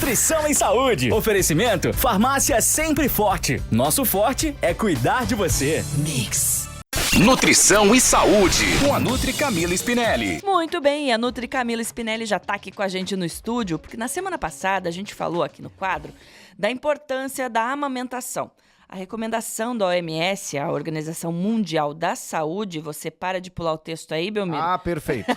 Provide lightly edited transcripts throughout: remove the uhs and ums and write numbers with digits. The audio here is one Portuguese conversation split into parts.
Nutrição e Saúde. Oferecimento, farmácia Sempre Forte. Nosso forte é cuidar de você. Mix. Nutrição e Saúde, com a Nutri Camila Spinelli. Muito bem, a Nutri Camila Spinelli já está aqui com a gente no estúdio, porque na semana passada a gente falou aqui no quadro da importância da amamentação. A recomendação da OMS, a Organização Mundial da Saúde, você para de pular o texto aí, Belmiro? Ah, perfeito.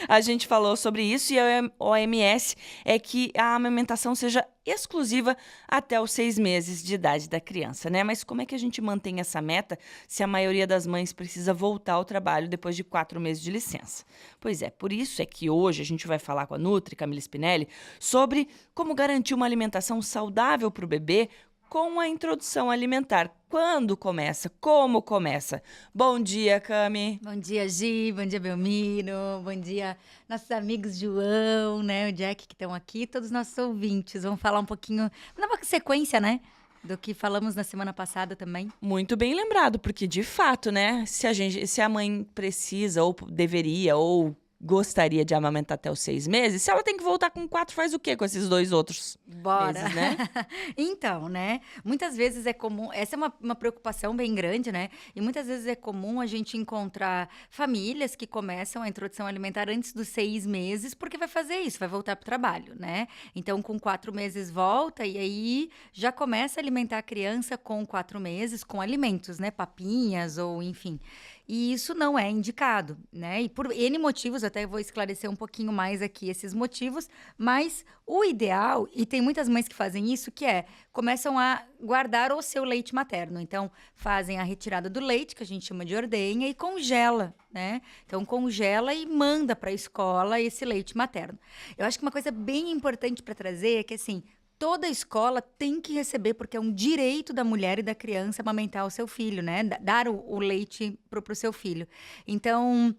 A gente falou sobre isso e a OMS é que a amamentação seja exclusiva até os 6 meses de idade da criança, né? Mas como é que a gente mantém essa meta se a maioria das mães precisa voltar ao trabalho depois de 4 meses de licença? Pois é, por isso é que hoje a gente vai falar com a Nutri Camila Spinelli sobre como garantir uma alimentação saudável para o bebê com a introdução alimentar. Quando começa? Como começa? Bom dia, Cami. Bom dia, Gi. Bom dia, Belmiro. Bom dia, nossos amigos João, né? O Jack que estão aqui, todos os nossos ouvintes. Vamos falar um pouquinho, dar uma sequência, né? Do que falamos na semana passada também. Muito bem lembrado, porque de fato, né? Se a mãe precisa, ou deveria, ou gostaria de amamentar até os 6 meses, se ela tem que voltar com 4, faz o quê com esses 2 outros meses, né? Então, né? Muitas vezes é comum, essa é uma preocupação bem grande, né? E muitas vezes é comum a gente encontrar famílias que começam a introdução alimentar antes dos 6 meses, porque vai fazer isso, vai voltar para o trabalho, né? Então, com 4 meses volta e aí já começa a alimentar a criança com 4 meses, com alimentos, né? Papinhas ou enfim. E isso não é indicado, né? E por N motivos, até vou esclarecer um pouquinho mais aqui esses motivos, mas o ideal, e tem muitas mães que fazem isso, que começam a guardar o seu leite materno. Então, fazem a retirada do leite, que a gente chama de ordenha, e congela, né? Então, congela e manda para a escola esse leite materno. Eu acho que uma coisa bem importante para trazer é que, assim, toda escola tem que receber, porque é um direito da mulher e da criança amamentar o seu filho, né? Dar o leite pro seu filho. Então,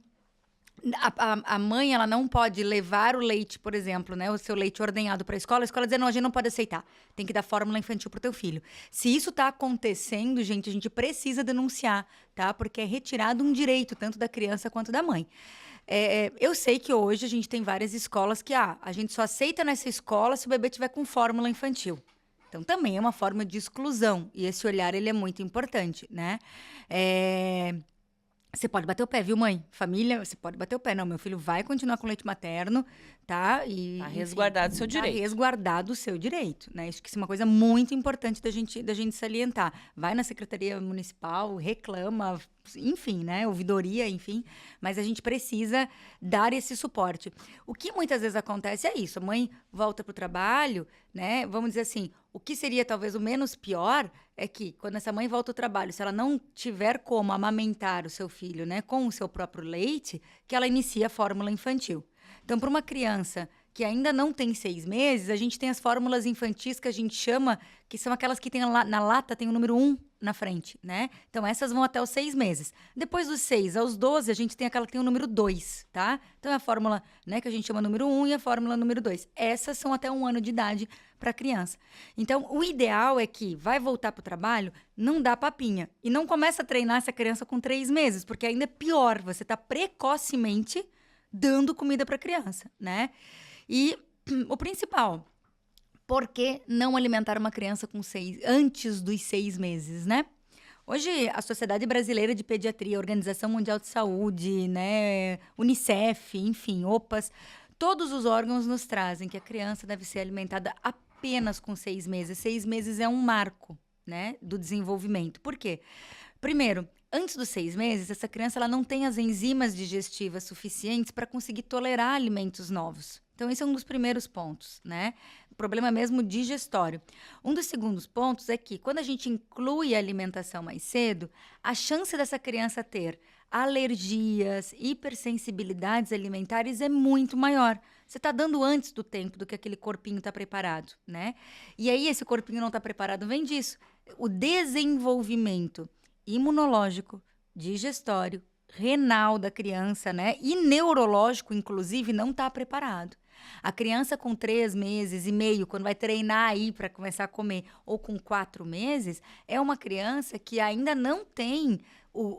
a mãe, ela não pode levar o leite, por exemplo, né? O seu leite ordenhado para a escola dizer, não, a gente não pode aceitar. Tem que dar fórmula infantil pro teu filho. Se isso tá acontecendo, gente, a gente precisa denunciar, tá? Porque é retirado um direito, tanto da criança quanto da mãe. Eu sei que hoje a gente tem várias escolas que a gente só aceita nessa escola se o bebê tiver com fórmula infantil. Então, também é uma forma de exclusão. E esse olhar, ele é muito importante, né? Você pode bater o pé, viu, mãe? Família, você pode bater o pé. Não, meu filho vai continuar com leite materno, tá? E, tá resguardado o seu direito. Tá resguardado o seu direito, né? Isso que é uma coisa muito importante da gente salientar. Vai na Secretaria Municipal, reclama, enfim, né? Ouvidoria, enfim. Mas a gente precisa dar esse suporte. O que muitas vezes acontece é isso. A mãe volta pro trabalho, né? Vamos dizer assim, o que seria talvez o menos pior é que quando essa mãe volta ao trabalho, se ela não tiver como amamentar o seu filho, né, com o seu próprio leite, que ela inicia a fórmula infantil. Então, para uma criança que ainda não tem 6 meses, a gente tem as fórmulas infantis que a gente chama, que são aquelas que tem na lata, tem o número 1 na frente, né? Então, essas vão até os 6 meses. Depois dos 6 aos 12, a gente tem aquela que tem o número 2, tá? Então, é a fórmula, né, que a gente chama número 1 e a fórmula número 2. Essas são até 1 ano de idade para a criança. Então, o ideal é que vai voltar para o trabalho, não dá papinha. E não começa a treinar essa criança com 3 meses, porque ainda é pior. Você está precocemente dando comida para a criança, né? E o principal, por que não alimentar uma criança antes dos 6 meses, né? Hoje, a Sociedade Brasileira de Pediatria, a Organização Mundial de Saúde, né, Unicef, enfim, OPAS, todos os órgãos nos trazem que a criança deve ser alimentada apenas com 6 meses. 6 meses é um marco, né, do desenvolvimento. Por quê? Primeiro, antes dos 6 meses, essa criança ela não tem as enzimas digestivas suficientes para conseguir tolerar alimentos novos. Então, esse é um dos primeiros pontos, né? O problema mesmo digestório. Um dos segundos pontos é que, quando a gente inclui a alimentação mais cedo, a chance dessa criança ter alergias, hipersensibilidades alimentares é muito maior. Você está dando antes do tempo do que aquele corpinho está preparado, né? E aí, esse corpinho não está preparado, vem disso. O desenvolvimento imunológico, digestório, renal da criança, né? E neurológico, inclusive, não está preparado. A criança com 3 meses e meio, quando vai treinar aí para começar a comer, ou com 4 meses, é uma criança que ainda não tem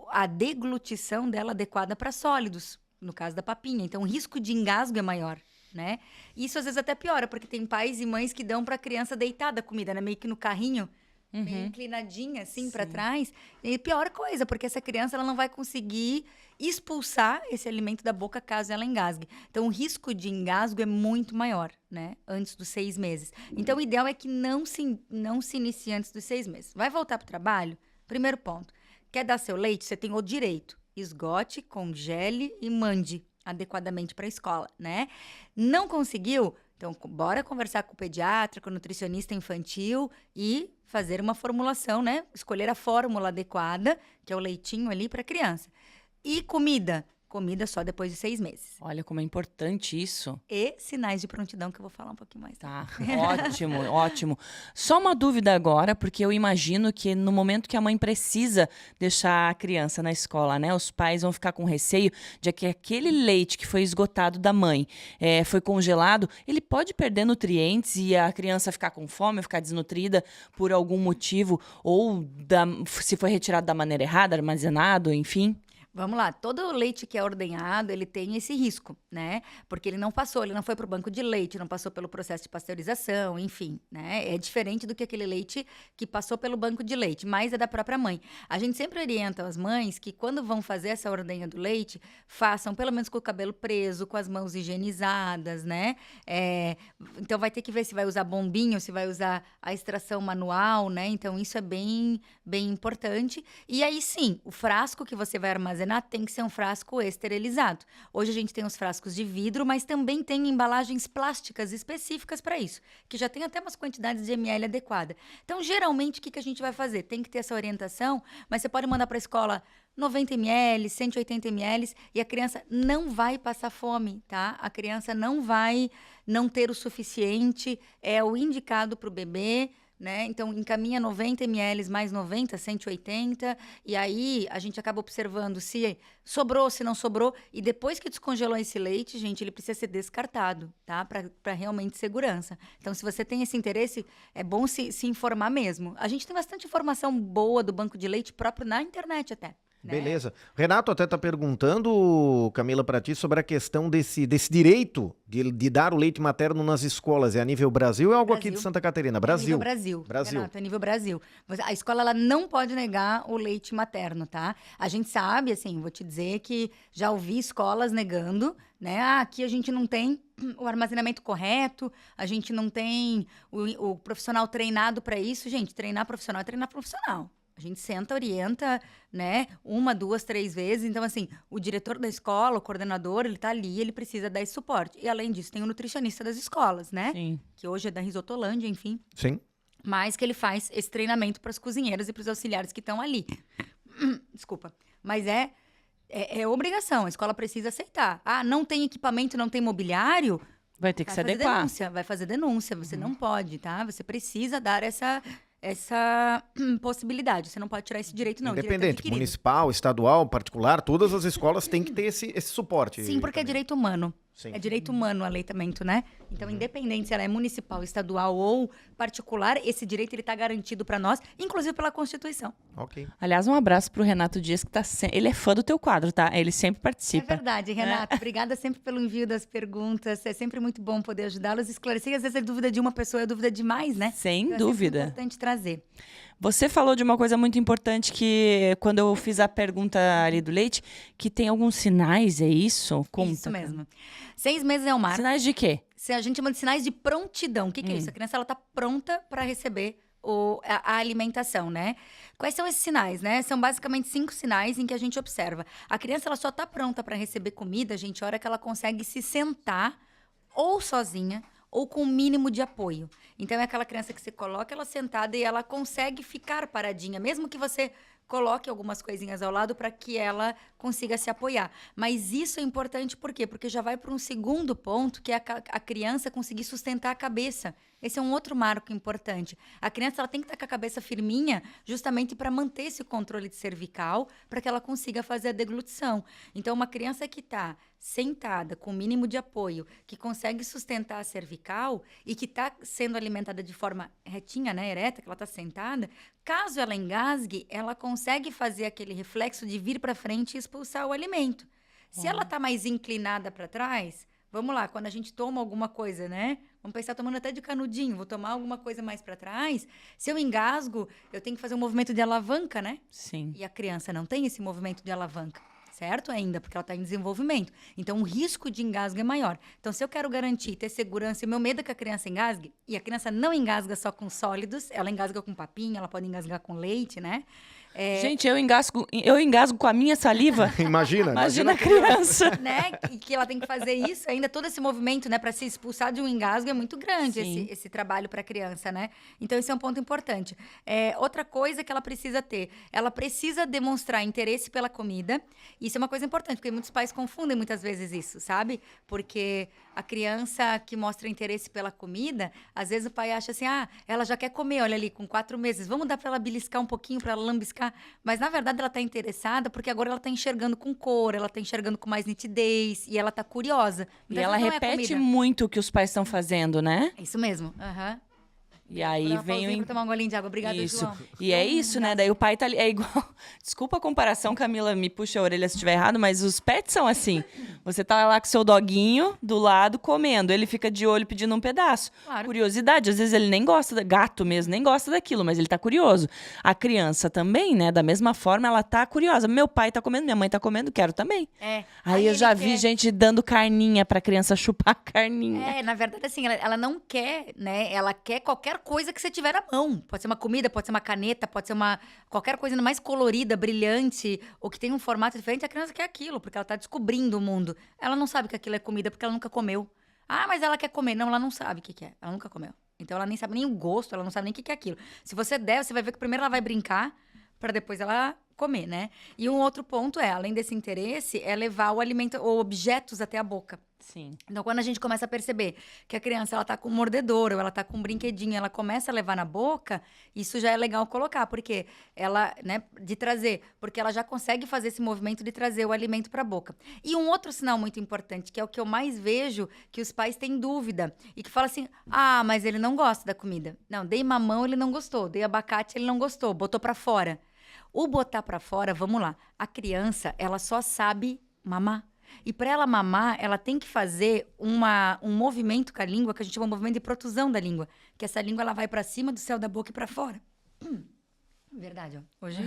a deglutição dela adequada para sólidos, no caso da papinha. Então, o risco de engasgo é maior, né? Isso às vezes até piora, porque tem pais e mães que dão pra criança deitada a comida, né? Meio que no carrinho, meio inclinadinha assim pra trás. E pior coisa, porque essa criança ela não vai conseguir expulsar esse alimento da boca caso ela engasgue. Então o risco de engasgo é muito maior, né? Antes dos 6 meses. Então o ideal é que não se inicie antes dos 6 meses. Vai voltar pro trabalho? Primeiro ponto. Quer dar seu leite? Você tem o direito. Esgote, congele e mande adequadamente para a escola, né? Não conseguiu? Então, bora conversar com o pediatra, com o nutricionista infantil e fazer uma formulação, né? Escolher a fórmula adequada, que é o leitinho ali para a criança. E comida? Comida só depois de 6 meses. Olha como é importante isso. E sinais de prontidão, que eu vou falar um pouquinho mais. Tá, ótimo, ótimo. Só uma dúvida agora, porque eu imagino que no momento que a mãe precisa deixar a criança na escola, né? Os pais vão ficar com receio de que aquele leite que foi esgotado da mãe foi congelado, ele pode perder nutrientes e a criança ficar com fome, ficar desnutrida por algum motivo, ou se foi retirado da maneira errada, armazenado, enfim. Vamos lá, todo leite que é ordenhado, ele tem esse risco, né? Porque ele não foi para o banco de leite, não passou pelo processo de pasteurização, enfim, né? É diferente do que aquele leite que passou pelo banco de leite, mas é da própria mãe. A gente sempre orienta as mães que quando vão fazer essa ordenha do leite, façam pelo menos com o cabelo preso, com as mãos higienizadas, né? Então vai ter que ver se vai usar bombinho, se vai usar a extração manual, né? Então isso é bem, bem importante. E aí sim, o frasco que você vai armazenar tem que ser um frasco esterilizado. Hoje a gente tem os frascos de vidro, mas também tem embalagens plásticas específicas para isso, que já tem até umas quantidades de ml adequada. Então, geralmente, o que a gente vai fazer? Tem que ter essa orientação, mas você pode mandar para a escola 90 ml, 180 ml, e a criança não vai passar fome, tá? A criança não vai não ter o suficiente, é o indicado para o bebê, né? Então, encaminha 90 ml mais 90, 180, e aí a gente acaba observando se sobrou, se não sobrou, e depois que descongelou esse leite, gente, ele precisa ser descartado, tá? Para realmente segurança. Então, se você tem esse interesse, é bom se informar mesmo. A gente tem bastante informação boa do banco de leite próprio na internet até. Beleza. Renato até está perguntando, Camila, para ti, sobre a questão desse direito de dar o leite materno nas escolas. É a nível Brasil ou é algo aqui de Santa Catarina? Brasil. É nível Brasil. Renato, é nível Brasil. A escola ela não pode negar o leite materno, tá? A gente sabe, assim, vou te dizer que já ouvi escolas negando, né? Aqui a gente não tem o armazenamento correto, a gente não tem o profissional treinado para isso. Gente, treinar profissional é treinar profissional. A gente senta, orienta, né? 1, 2, 3 vezes. Então, assim, o diretor da escola, o coordenador, ele tá ali, ele precisa dar esse suporte. E, além disso, tem o nutricionista das escolas, né? Sim. Que hoje é da Risotolândia, enfim. Sim. Mas que ele faz esse treinamento para as cozinheiras e para os auxiliares que estão ali. Desculpa. Mas é obrigação, a escola precisa aceitar. Ah, não tem equipamento, não tem mobiliário? Vai ter que se adequar. Vai fazer denúncia, você não pode, tá? Você precisa dar essa possibilidade. Você não pode tirar esse direito, não. Independente, municipal, estadual, particular, todas as escolas têm que ter esse suporte. Sim, porque também. É direito humano. Sim. É direito humano o aleitamento, né? Então, independente se ela é municipal, estadual ou particular, esse direito ele está garantido para nós, inclusive pela Constituição. Ok. Aliás, um abraço pro Renato Dias, que ele é fã do teu quadro, tá? Ele sempre participa. É verdade, Renato. Obrigada sempre pelo envio das perguntas. É sempre muito bom poder ajudá-los a esclarecer. Às vezes é dúvida de uma pessoa, é dúvida de mais, né? Sem dúvida. É importante trazer. Você falou de uma coisa muito importante que, quando eu fiz a pergunta ali do leite, que tem alguns sinais, é isso? Conta. Isso mesmo. 6 meses é o marco. Sinais de quê? A gente chama de sinais de prontidão. O que é isso? A criança está pronta para receber a alimentação, né? Quais são esses sinais, né? São basicamente 5 sinais em que a gente observa. A criança ela só está pronta para receber comida, gente, a hora que ela consegue se sentar ou sozinha ou com o mínimo de apoio. Então, é aquela criança que você coloca ela sentada e ela consegue ficar paradinha, mesmo que você coloque algumas coisinhas ao lado para que ela consiga se apoiar. Mas isso é importante por quê? Porque já vai para um segundo ponto, que é a criança conseguir sustentar a cabeça. Esse é um outro marco importante. A criança ela tem que estar com a cabeça firminha justamente para manter esse controle de cervical, para que ela consiga fazer a deglutição. Então, uma criança que está sentada, com o mínimo de apoio, que consegue sustentar a cervical e que está sendo alimentada de forma retinha, né, ereta, que ela está sentada, caso ela engasgue, ela consegue fazer aquele reflexo de vir para frente e expulsar o alimento. Se ela está mais inclinada para trás, Vamos lá, quando a gente toma alguma coisa, né? Vamos pensar tomando até de canudinho, vou tomar alguma coisa mais para trás. Se eu engasgo, eu tenho que fazer um movimento de alavanca, né? Sim. E a criança não tem esse movimento de alavanca, certo? Ainda, porque ela está em desenvolvimento. Então, o risco de engasgo é maior. Então, se eu quero garantir, ter segurança, e o meu medo é que a criança engasgue, e a criança não engasga só com sólidos, ela engasga com papinha, ela pode engasgar com leite, né? Gente, eu engasgo com a minha saliva. Imagina a criança. Né? E que ela tem que fazer isso, ainda todo esse movimento, né, para se expulsar de um engasgo é muito grande, esse trabalho para a criança, né? Então, esse é um ponto importante. Outra coisa que ela precisa ter, ela precisa demonstrar interesse pela comida. Isso é uma coisa importante, porque muitos pais confundem muitas vezes isso, sabe? Porque a criança que mostra interesse pela comida, às vezes o pai acha assim, ela já quer comer, olha ali, com 4 meses, vamos dar para ela beliscar um pouquinho, para ela lambiscar. Mas, na verdade, ela está interessada porque agora ela está enxergando com cor, ela está enxergando com mais nitidez e ela está curiosa. E ela repete muito o que os pais estão fazendo, né? Isso mesmo. Aham. E aí vem Vou tomar um golinho de água. Obrigada, isso. João. E é isso, né? Daí o pai tá ali. É igual. Desculpa a comparação, Camila, me puxa a orelha se estiver errado, mas os pets são assim. Você tá lá com seu doguinho do lado comendo, ele fica de olho pedindo um pedaço. Claro. Curiosidade, às vezes ele nem gosta, gato mesmo, nem gosta daquilo, mas ele tá curioso. A criança também, né? Da mesma forma, ela tá curiosa. Meu pai tá comendo, minha mãe tá comendo, quero também. Aí eu já vi gente dando carninha pra criança chupar carninha. Na verdade, assim, ela não quer, né? Ela quer qualquer coisa que você tiver na mão. Pode ser uma comida, pode ser uma caneta, pode ser qualquer coisa mais colorida, brilhante, ou que tem um formato diferente. A criança quer aquilo, porque ela tá descobrindo o mundo. Ela não sabe que aquilo é comida, porque ela nunca comeu. Mas ela quer comer. Não, ela não sabe o que é. Ela nunca comeu. Então, ela nem sabe nem o gosto, ela não sabe nem o que é aquilo. Se você der, você vai ver que primeiro ela vai brincar, para depois ela comer, né? E um outro ponto além desse interesse, é levar o alimento ou objetos até a boca. Sim. Então, quando a gente começa a perceber que a criança ela tá com um mordedor ou ela tá com um brinquedinho, ela começa a levar na boca, isso já é legal colocar, porque ela, né, de trazer, porque ela já consegue fazer esse movimento de trazer o alimento para a boca. E um outro sinal muito importante, que é o que eu mais vejo, que os pais têm dúvida e que fala assim: mas ele não gosta da comida. Não, dei mamão, ele não gostou, dei abacate, ele não gostou, botou para fora. O botar para fora, vamos lá, a criança, ela só sabe mamar. E para ela mamar, ela tem que fazer um movimento com a língua, que a gente chama de movimento de protusão da língua. Que essa língua ela vai para cima do céu da boca e para fora. Verdade, ó. Hoje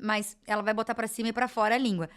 mas ela vai botar para cima e para fora a língua.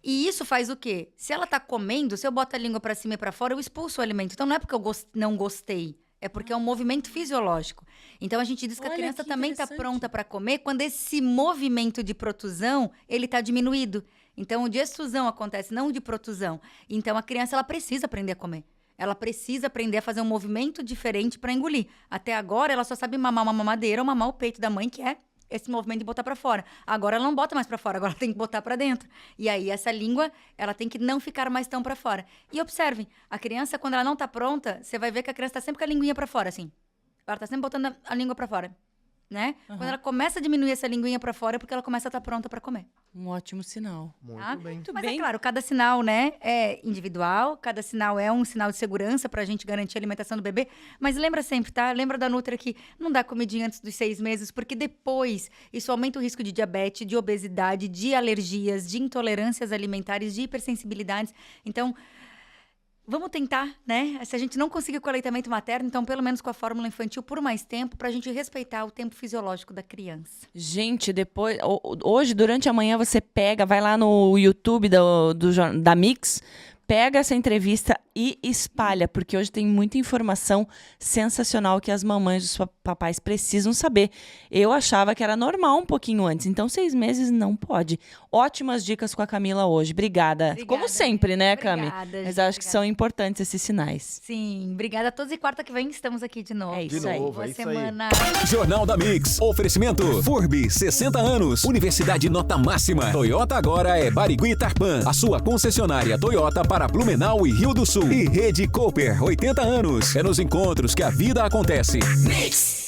E isso faz o quê? Se ela tá comendo, se eu boto a língua para cima e para fora, eu expulso o alimento. Então não é porque eu não gostei. É porque é um movimento fisiológico. Então, a gente diz que a criança também está pronta para comer quando esse movimento de protusão, ele está diminuído. Então, o de extrusão acontece, não o de protusão. Então, a criança, ela precisa aprender a comer. Ela precisa aprender a fazer um movimento diferente para engolir. Até agora, ela só sabe mamar uma mamadeira ou mamar o peito da mãe, que é esse movimento de botar para fora. Agora, ela não bota mais para fora, agora ela tem que botar para dentro. E aí, essa língua, ela tem que não ficar mais tão para fora. E observem, a criança, quando ela não tá pronta, você vai ver que a criança tá sempre com a linguinha para fora, assim. Ela tá sempre botando a língua para fora, né? Uhum. Quando ela começa a diminuir essa linguinha para fora, é porque ela começa a estar pronta para comer. Um ótimo sinal. Muito bem. Mas é claro, cada sinal, né, é individual, cada sinal é um sinal de segurança pra gente garantir a alimentação do bebê. Mas lembra sempre, tá? Lembra da Nutri que não dá comidinha antes dos 6 meses, porque depois isso aumenta o risco de diabetes, de obesidade, de alergias, de intolerâncias alimentares, de hipersensibilidades. Então, vamos tentar, né? Se a gente não conseguir com o aleitamento materno, então pelo menos com a fórmula infantil por mais tempo, pra gente respeitar o tempo fisiológico da criança. Gente, depois, hoje, durante a manhã, você vai lá no YouTube da Mix, pega essa entrevista e espalha, porque hoje tem muita informação sensacional que as mamães e os papais precisam saber. Eu achava que era normal um pouquinho antes, então 6 meses não pode. Ótimas dicas com a Camila hoje. Obrigada. Como sempre, né, Cami? Mas acho que são importantes esses sinais. Sim, obrigada a todos e quarta que vem estamos aqui de novo. É isso aí. Boa semana. Jornal da Mix. Oferecimento Furby, 60 anos. Universidade nota máxima. Toyota agora é Barigui Tarpan. A sua concessionária Toyota para Blumenau e Rio do Sul. E Rede Cooper, 80 anos. É nos encontros que a vida acontece. Mix.